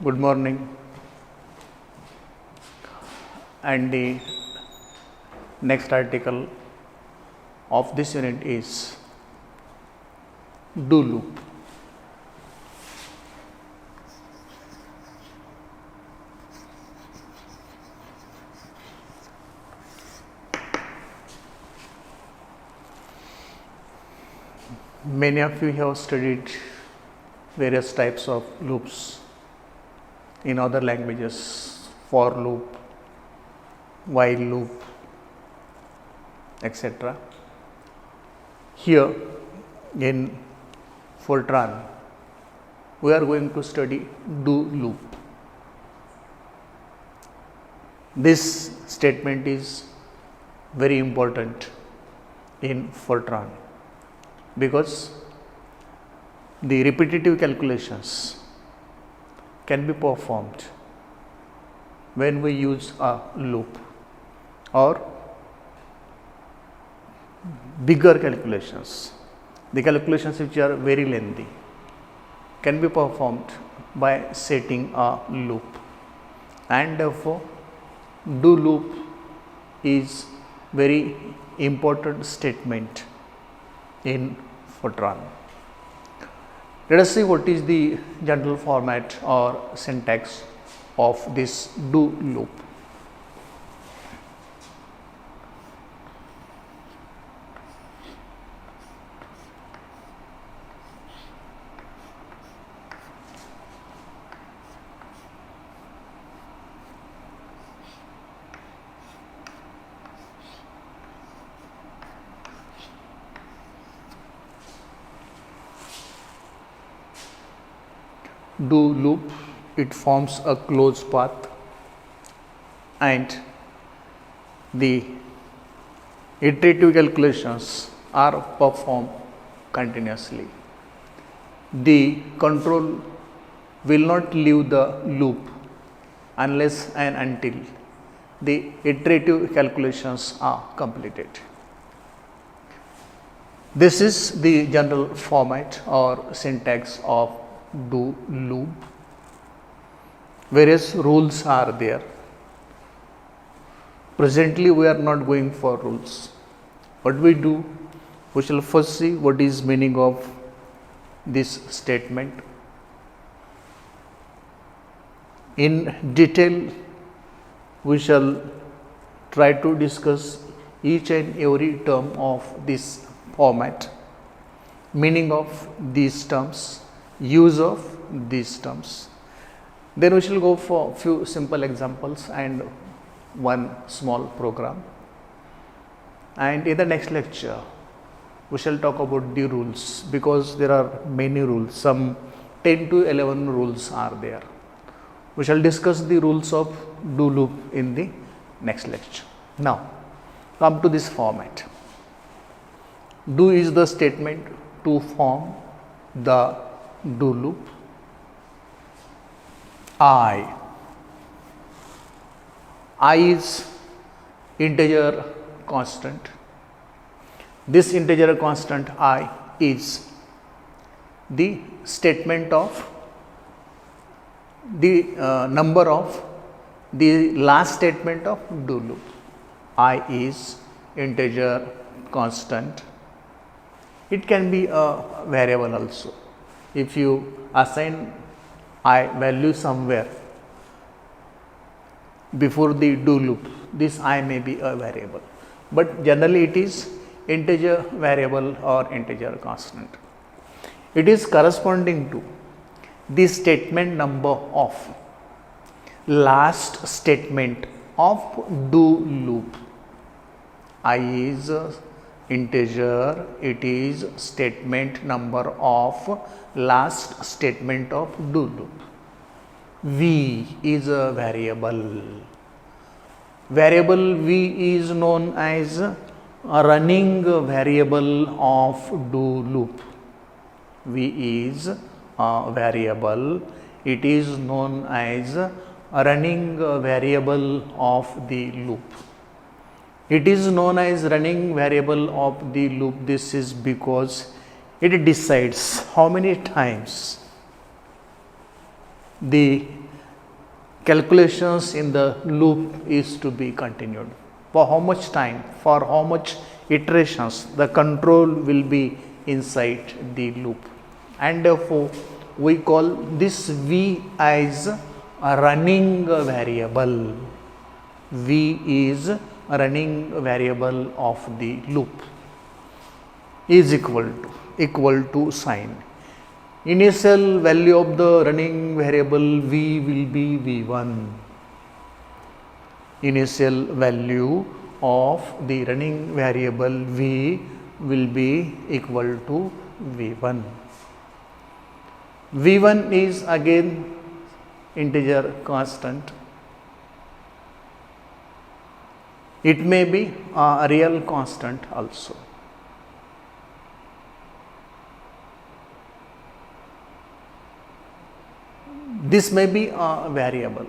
Good morning, and the next article of this unit is do loop. Many of you have studied various types of loops in other languages, for loop, while loop, etc. Here in Fortran, we are going to study do loop. This statement is very important in Fortran because the repetitive calculations can be performed when we use a loop, or bigger calculations, the calculations which are very lengthy, can be performed by setting a loop, and therefore do loop is very important statement in Fortran. Let us see what is the general format or syntax of this do loop. Do loop, it forms a closed path and the iterative calculations are performed continuously. The control will not leave the loop unless and until the iterative calculations are completed. This is the general format or syntax of do loop. Various rules are there. Presently we are not going for rules. What we do, we shall first see what is meaning of this statement. In detail we shall try to discuss each and every term of this format, meaning of these terms, use of these terms. Then we shall go for few simple examples and one small program, and in the next lecture we shall talk about the rules, because there are many rules, some 10 to 11 rules are there. We shall discuss the rules of do loop in the next lecture. Now come to this format. Do is the statement to form the do loop. I is integer constant. This integer constant I is the statement of the number of the last statement of do loop. I is integer constant. It can be a variable also. If you assign I value somewhere before the do loop, this I may be a variable, but generally it is integer variable or integer constant. It is corresponding to the statement number of last statement of do loop. I is integer, it is statement number of last statement of do loop. V is a variable. Variable V is known as a running variable of do loop. V is a variable, it is known as a running variable of the loop. It is known as running variable of the loop. This is because it decides how many times the calculations in the loop is to be continued. For how much time, for how much iterations the control will be inside the loop, and therefore we call this V as a running variable. V is a running variable of the loop is equal to sign. Initial value of the running variable V will be V1. Initial value of the running variable V will be equal to V1. V1 is again integer constant. It may be a real constant also. This may be a variable,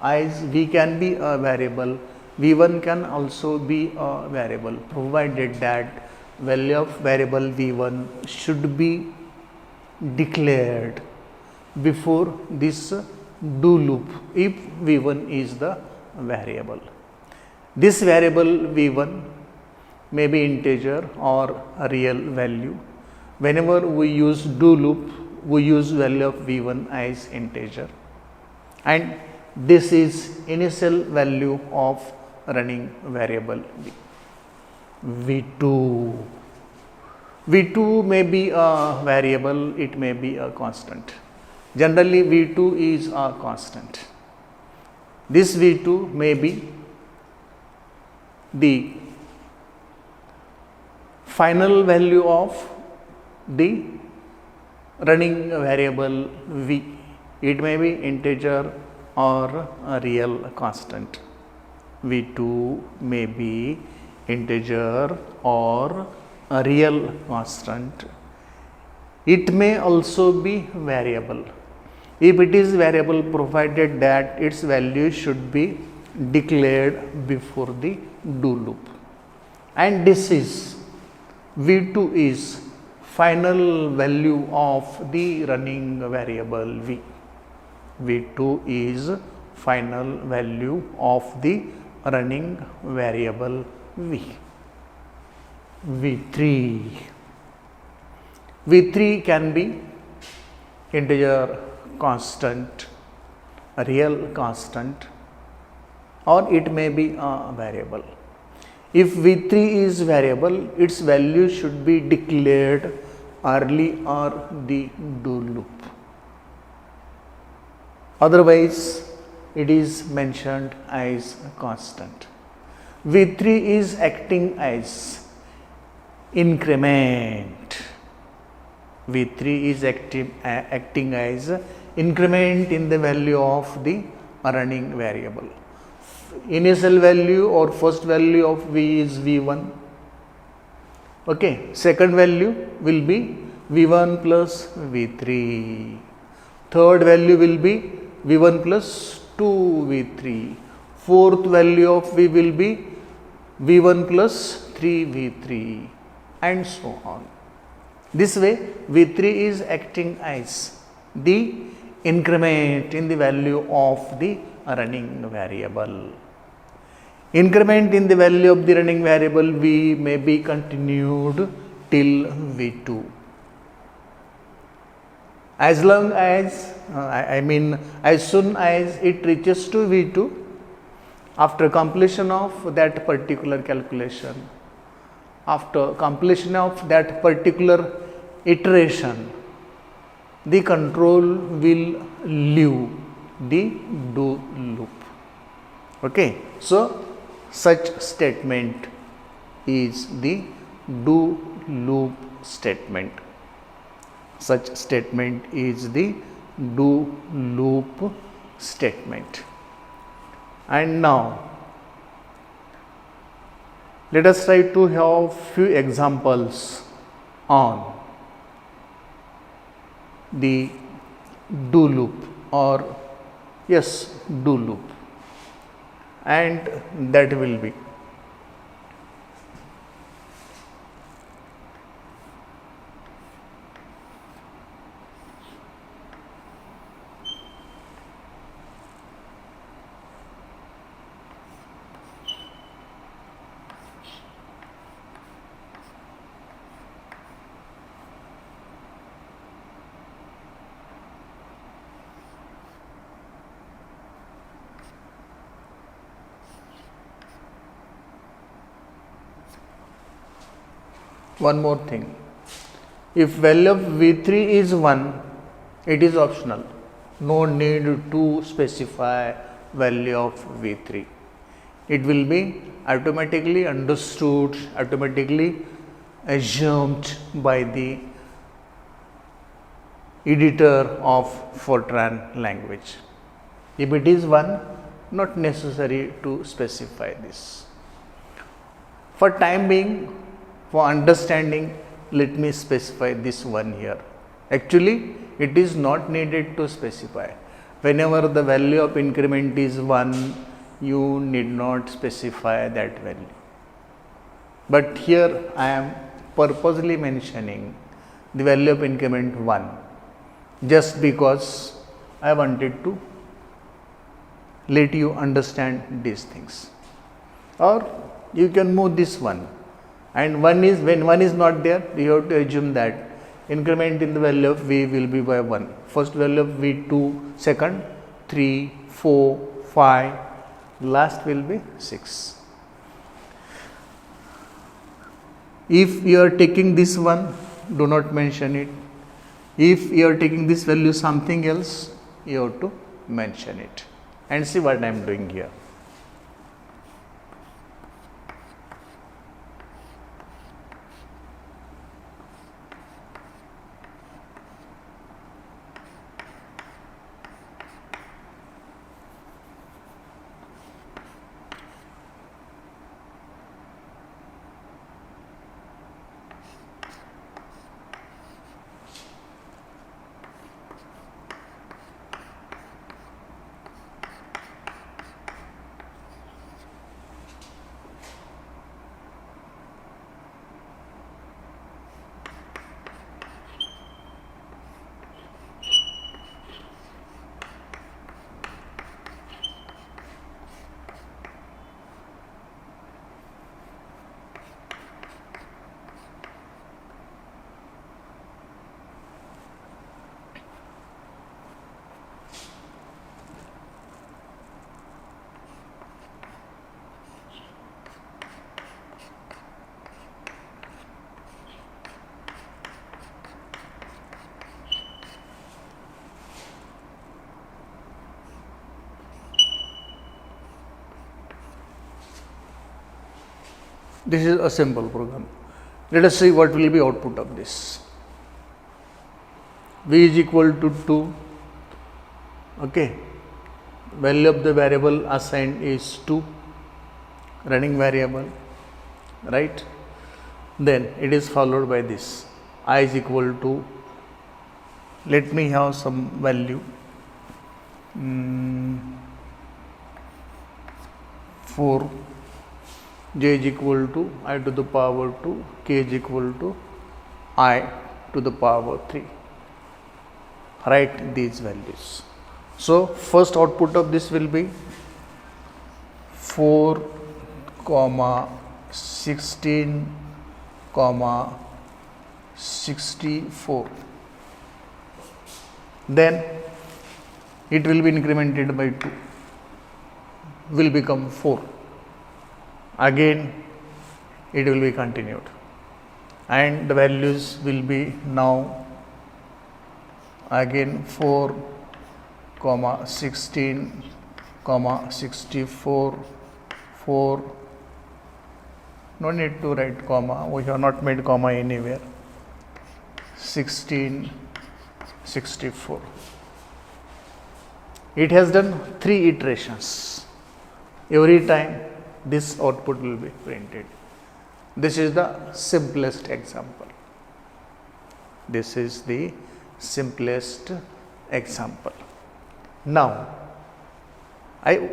as V can be a variable, V1 can also be a variable, provided that value of variable V1 should be declared before this do loop if V1 is the variable. This variable V1 may be integer or a real value. Whenever we use do loop, we use value of V1 as integer, and this is initial value of running variable V. V2 may be a variable, it may be a constant. Generally V2 is a constant. This V2 may be the final value of the running variable V. It may be integer or a real constant. V2 may be integer or a real constant. It may also be variable. If it is variable, provided that its value should be declared before the do loop, and this is V2 is final value of the running variable V. V2 is final value of the running variable V. V3 can be integer constant, a real constant, or it may be a variable. If V3 is variable, its value should be declared early or the do loop. Otherwise, it is mentioned as constant. V3 is acting as increment. V3 is acting as increment in the value of the running variable. Initial value or first value of V is V1. Okay, second value will be V1 plus V3. Third value will be V1 plus 2V3. Fourth value of V will be V1 plus 3V3, and so on. This way, V3 is acting as the increment in the value of the running variable. Increment in the value of the running variable V may be continued till V2. As long as, as soon as it reaches to V2, after completion of that particular calculation, after completion of that particular iteration, the control will leave the do loop. Okay, so such statement is the do loop statement. Such statement is the do loop statement. And now let us try to have few examples on the do loop, or yes, do loop, and that will be one more thing. If value of V3 is 1, it is optional. No need to specify value of V3. It will be automatically understood, automatically assumed by the editor of Fortran language. If it is 1, not necessary to specify this. For time being, for understanding, let me specify this one here. Actually, it is not needed to specify. Whenever the value of increment is 1, you need not specify that value. But here I am purposely mentioning the value of increment 1, just because I wanted to let you understand these things. Or you can move this one, and when 1 is not there, you have to assume that increment in the value of V will be by 1. First value of V2, second 3, 4, 5, last will be 6. If you are taking this one, do not mention it. If you are taking this value something else, you have to mention it. And see what I am doing here. This is a simple program. Let us see what will be output of this. V is equal to 2. Okay. Value of the variable assigned is 2, running variable, right? Then it is followed by this. I is equal to, let me have some value, 4. J is equal to I to the power 2, K is equal to I to the power 3. Write these values. So, first output of this will be 4, 16, 64. Then it will be incremented by 2, will become 4. Again it will be continued, and the values will be now again 4, 16, 64, 4. No need to write comma, we have not made comma anywhere. 16, 64. It has done 3 iterations. Every time this output will be printed. This is the simplest example. This is the simplest example. Now,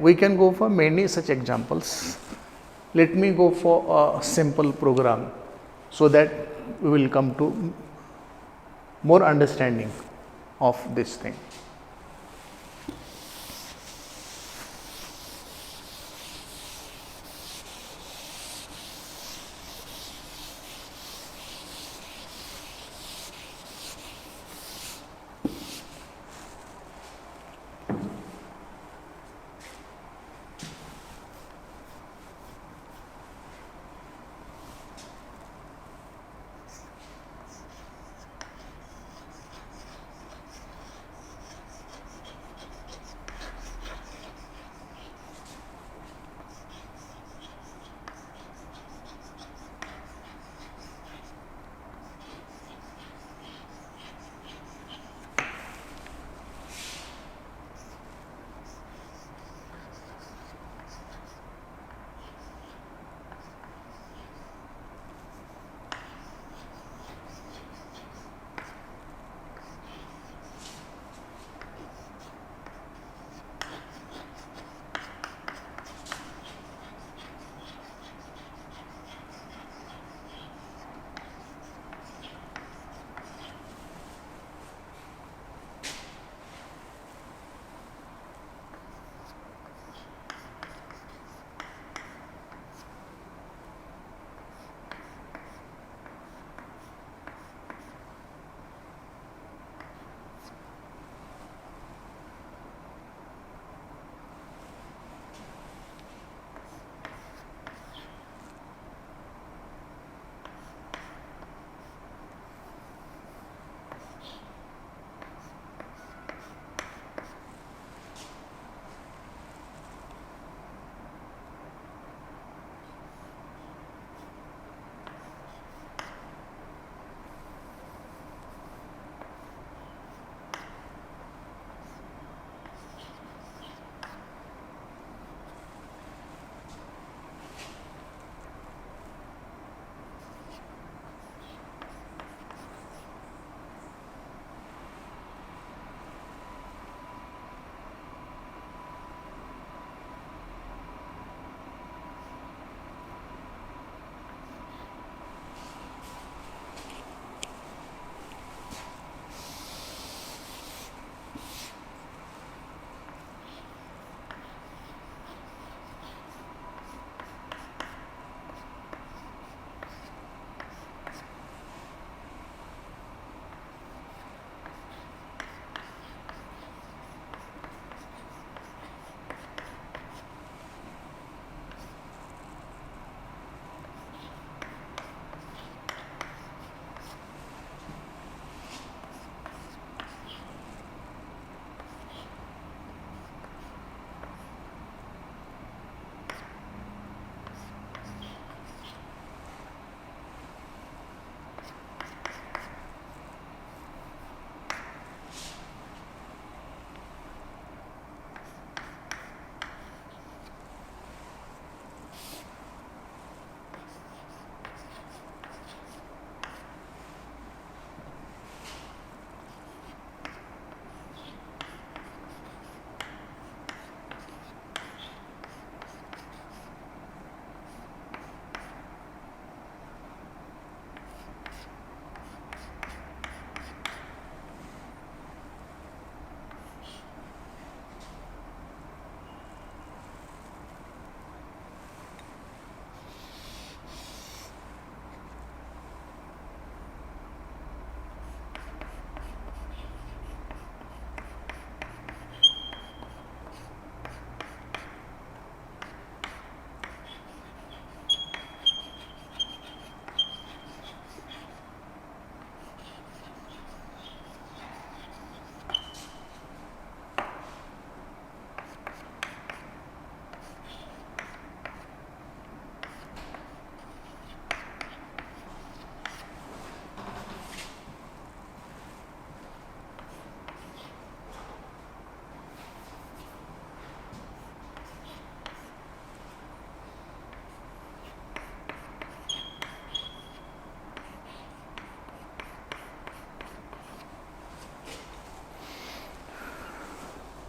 we can go for many such examples. Let me go for a simple program so that we will come to more understanding of this thing.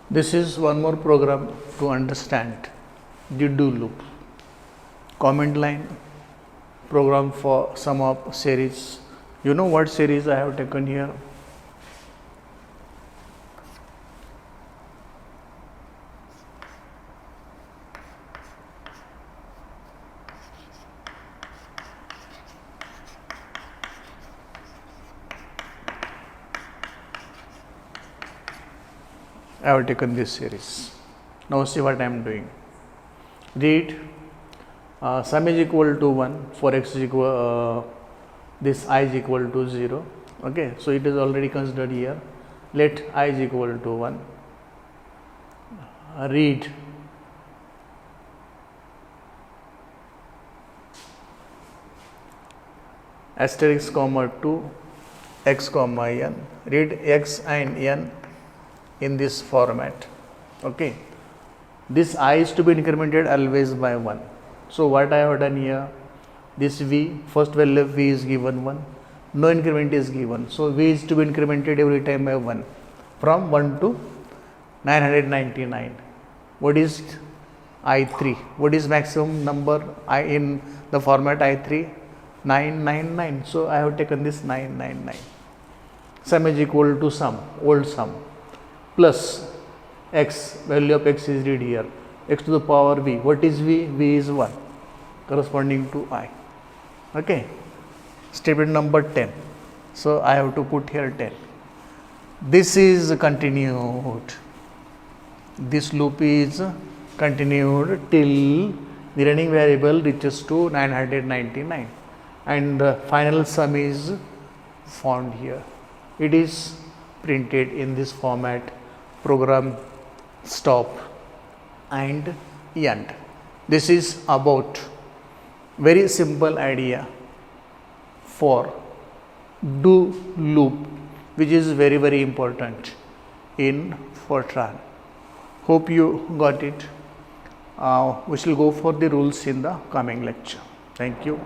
This is one more program to understand the do loop. Comment line program for sum up series. You know what series I have taken here? I have taken this series. Now see what I am doing. Read sum is equal to 1 for x is equal this I is equal to 0. Okay, so it is already considered here. Let I is equal to 1. Read asterisk comma 2 x comma n. Read x and n in this format. Okay, this I is to be incremented always by 1. So what I have done here, this v, first value of v is given 1, no increment is given, so v is to be incremented every time by 1 from 1 to 999. What is I3? What is maximum number I in the format I3? 999. So I have taken this 999. Sum is equal to sum, old sum, plus x, value of x is read here, x to the power v. What is v? V is 1 corresponding to I. Okay, statement number 10. So I have to put here 10. This is continued. This loop is continued till the running variable reaches to 999 and final sum is found here. It is printed in this format: program stop and end. This is about very simple idea for do loop, which is very important in Fortran. Hope you got it. We shall go for the rules in the coming lecture. Thank you.